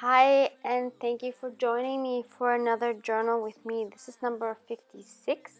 Hi, and thank you for joining me for another journal with me. This is number 56,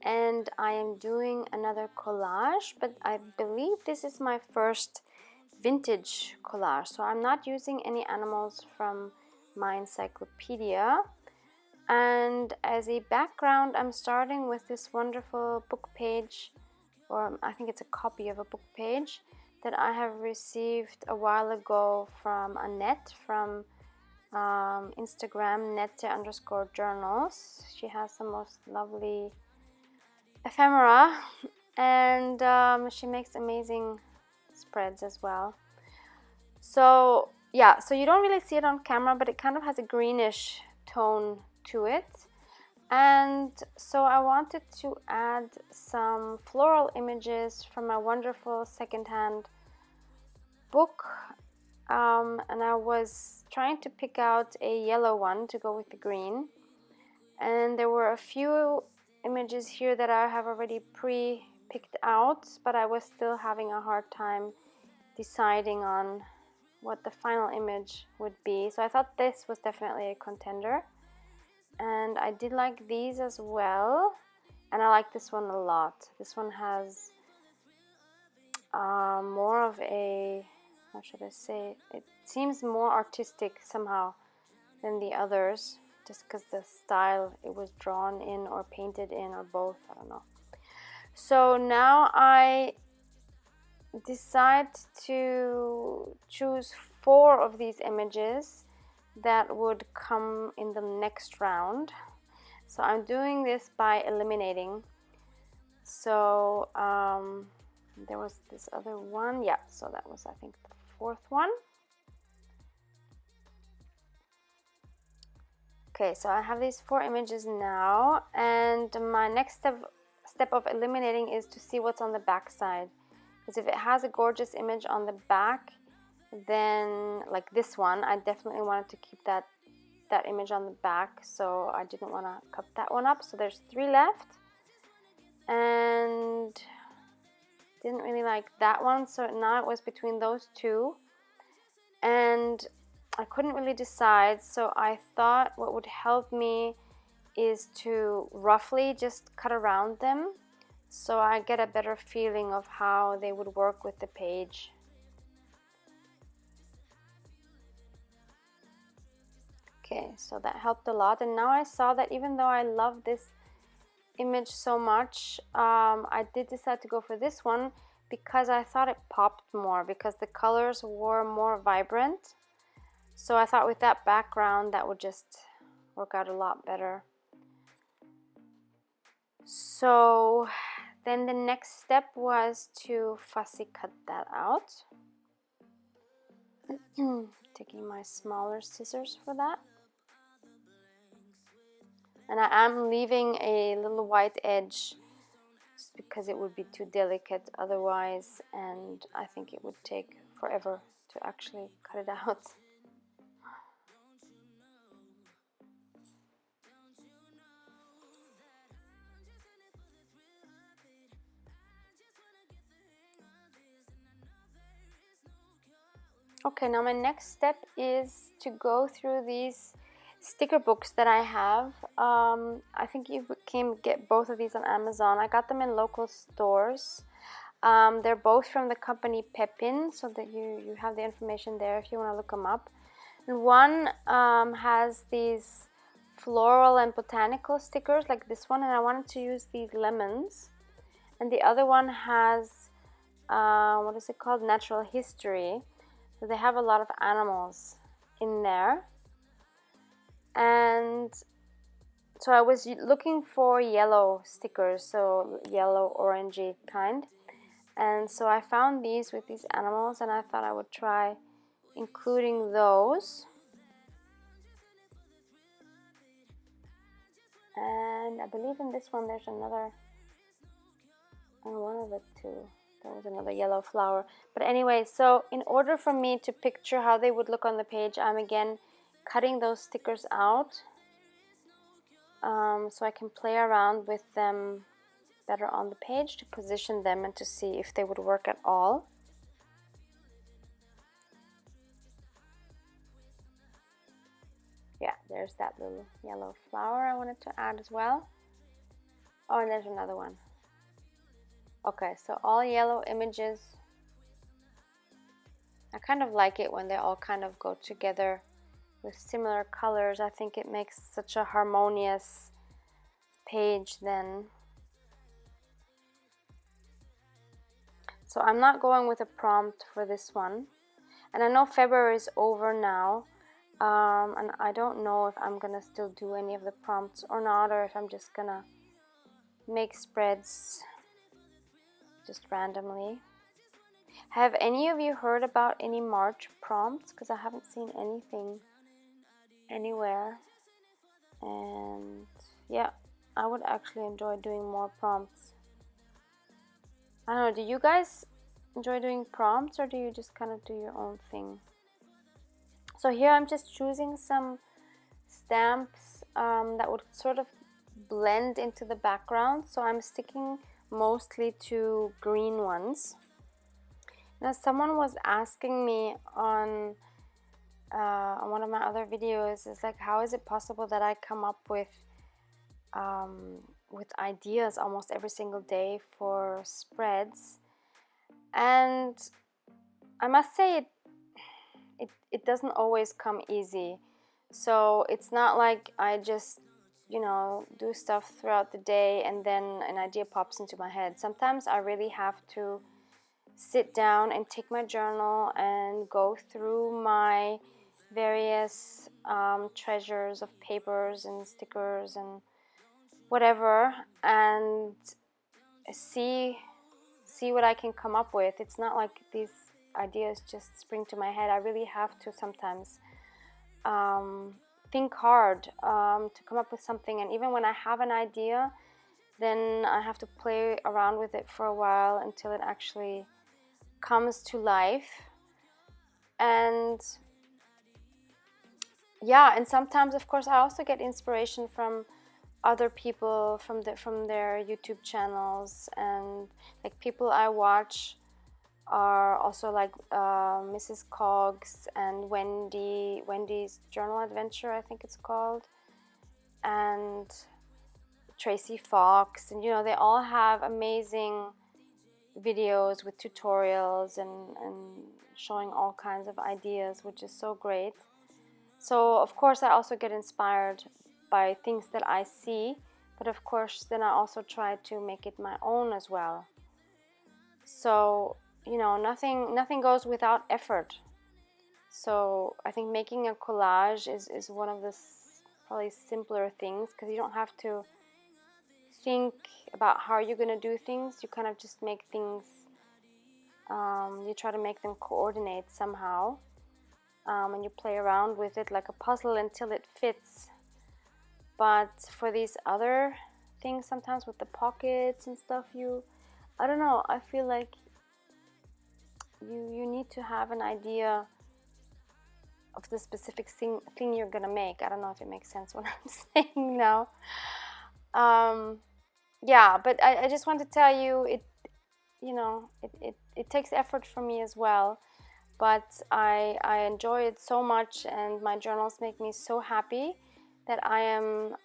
and I am doing another collage, but I believe this is my first vintage collage. So I'm not using any animals from my encyclopedia. And as a background, I'm starting with this wonderful book page, or I think it's a copy of a book page that I have received a while ago from Annette from Instagram, nette_journals. She has the most lovely ephemera, and she makes amazing spreads as well. So yeah, so you don't really see it on camera, but it kind of has a greenish tone to it. And so I wanted to add some floral images from my wonderful secondhand book, and I was trying to pick out a yellow one to go with the green, and there were a few images here that I have already pre-picked out, but I was still having a hard time deciding on what the final image would be. So I thought this was definitely a contender, and I did like these as well, and I like this one a lot. This one has more of a, how should I say, it seems more artistic somehow than the others, just because the style it was drawn in or painted in, or both, I don't know. So now I decide to choose 4 of these images that would come in the next round. So I'm doing this by eliminating. So there was this other one, yeah, so that was, I think, the 4th one. Okay, so I have these 4 images now, and my next step of eliminating is to see what's on the back side. Because if it has a gorgeous image on the back, then like this one, I definitely wanted to keep that image on the back, so I didn't want to cut that one up. So there's 3 left, and didn't really like that one, so now it was between those 2, and I couldn't really decide. So I thought what would help me is to roughly just cut around them, so I get a better feeling of how they would work with the page. Okay, so that helped a lot, and now I saw that even though I love this image so much, I did decide to go for this one because I thought it popped more, because the colors were more vibrant. So I thought with that background that would just work out a lot better. So then the next step was to fussy cut that out. Taking my smaller scissors for that. And I am leaving a little white edge just because it would be too delicate otherwise, and I think it would take forever to actually cut it out. Okay, now my next step is to go through these sticker books that I have. I think you can get both of these on Amazon. I got them in local stores. They're both from the company Pepin, so that you have the information there if you want to look them up. And one has these floral and botanical stickers like this one, and I wanted to use these lemons. And the other one has, what is it called? Natural history. So they have a lot of animals in there. And so I was looking for yellow stickers, so yellow orangey kind. And so I found these with these animals, and I thought I would try including those. And I believe in this one there's another, one of the 2. There was another yellow flower. But anyway, so in order for me to picture how they would look on the page, I'm again cutting those stickers out, so I can play around with them better on the page to position them and to see if they would work at all. Yeah, there's that little yellow flower I wanted to add as well. Oh, and there's another one. Okay, so all yellow images. I kind of like it when they all kind of go together with similar colors. I think it makes such a harmonious page then. So I'm not going with a prompt for this one. And I know February is over now. And I don't know if I'm gonna still do any of the prompts or not, or if I'm just gonna make spreads just randomly. Have any of you heard about any March prompts? Because I haven't seen anything anywhere. And yeah, I would actually enjoy doing more prompts. I don't know, do you guys enjoy doing prompts, or do you just kind of do your own thing? So here I'm just choosing some stamps that would sort of blend into the background. So I'm sticking mostly to green ones. Now someone was asking me on one of my other videos, is like, how is it possible that I come up with ideas almost every single day for spreads? And I must say it doesn't always come easy. So it's not like I just, you know, do stuff throughout the day and then an idea pops into my head. Sometimes I really have to sit down and take my journal and go through my various treasures of papers and stickers and whatever, and see what I can come up with. It's not like these ideas just spring to my head. I really have to sometimes think hard to come up with something. And even when I have an idea, then I have to play around with it for a while until it actually comes to life. And yeah, and sometimes of course I also get inspiration from other people, from their YouTube channels, and like people I watch are also like Mrs. Cogs and Wendy's Journal Adventure, I think it's called, and Tracy Fox, and you know, they all have amazing videos with tutorials and showing all kinds of ideas, which is so great. So of course I also get inspired by things that I see, but of course then I also try to make it my own as well. So, you know, nothing goes without effort. So I think making a collage is one of the probably simpler things, because you don't have to think about how you're going to do things. You kind of just make things, you try to make them coordinate somehow, and you play around with it like a puzzle until it fits. But for these other things, sometimes with the pockets and stuff, I don't know, I feel like you need to have an idea of the specific thing you're gonna make. I don't know if it makes sense what I'm saying now. Yeah, but I just want to tell you, it takes effort for me as well, but I enjoy it so much, and my journals make me so happy that I am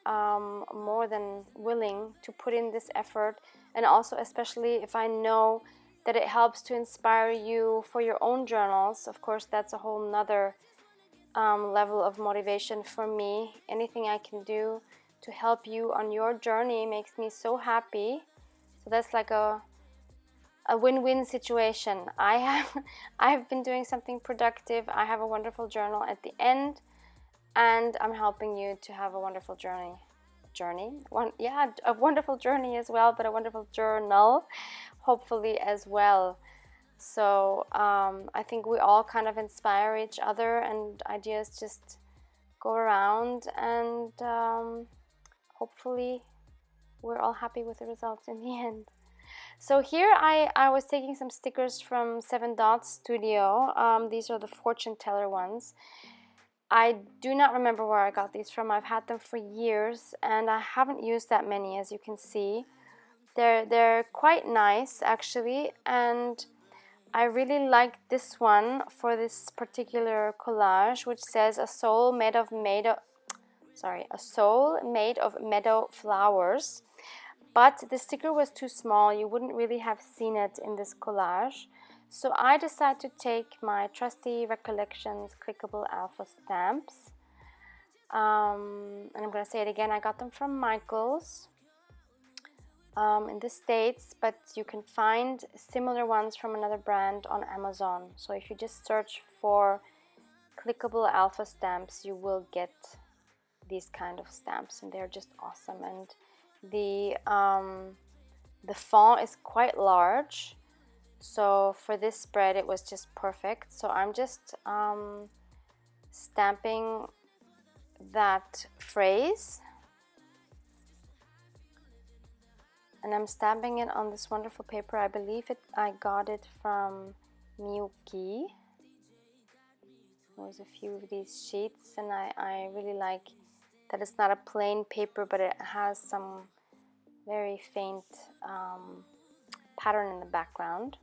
more than willing to put in this effort. And also, especially if I know that it helps to inspire you for your own journals, of course that's a whole nother level of motivation for me. Anything I can do to help you on your journey makes me so happy. So that's like a win-win situation. I have been doing something productive. I have a wonderful journal at the end, and I'm helping you to have a wonderful journey. A wonderful journey as well, but a wonderful journal, hopefully, as well. So I think we all kind of inspire each other, and ideas just go around, and hopefully we're all happy with the results in the end. So here I was taking some stickers from 7 Dots Studio. These are the fortune teller ones. I do not remember where I got these from. I've had them for years, and I haven't used that many, as you can see. They're quite nice actually, and I really like this one for this particular collage, which says a soul made of sorry, a soul made of meadow flowers. But the sticker was too small. You wouldn't really have seen it in this collage. So I decided to take my trusty Recollections clickable alpha stamps. And I'm going to say it again, I got them from Michael's in the States, but you can find similar ones from another brand on Amazon. So if you just search for clickable alpha stamps, you will get these kind of stamps, and they're just awesome. And the font is quite large, so for this spread it was just perfect. So I'm just stamping that phrase, and I'm stamping it on this wonderful paper. I believe I got it from Miyuki. There was a few of these sheets, and I really like that it's not a plain paper, but it has some very faint pattern in the background.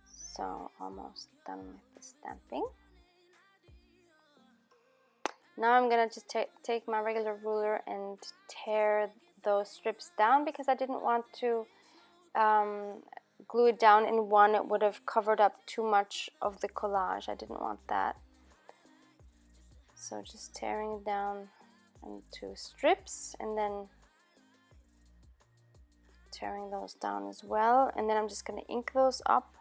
So almost done with the stamping. Now I'm gonna just take my regular ruler and tear those strips down, because I didn't want to glue it down in one. It would have covered up too much of the collage. I didn't want that. So just tearing it down into strips, and then tearing those down as well. And then I'm just going to ink those up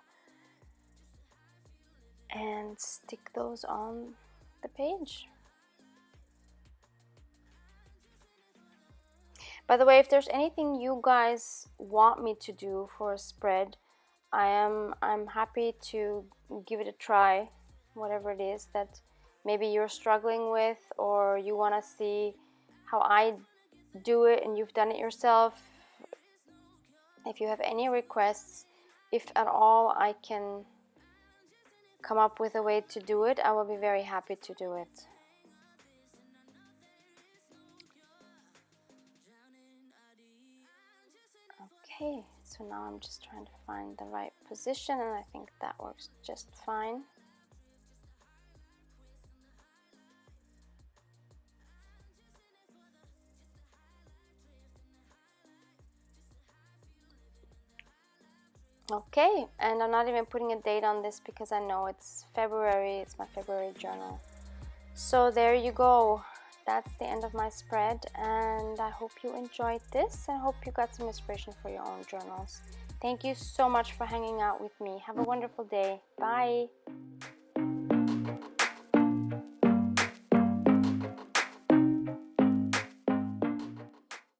and stick those on the page. By the way, if there's anything you guys want me to do for a spread, I'm happy to give it a try, whatever it is that maybe you're struggling with, or you want to see how I do it and you've done it yourself. If you have any requests, if at all I can come up with a way to do it, I will be very happy to do it. Okay, so now I'm just trying to find the right position, and I think that works just fine. Okay, and I'm not even putting a date on this because I know it's February, it's my February journal. So there you go. That's the end of my spread, and I hope you enjoyed this, and I hope you got some inspiration for your own journals. Thank you so much for hanging out with me. Have a wonderful day. Bye.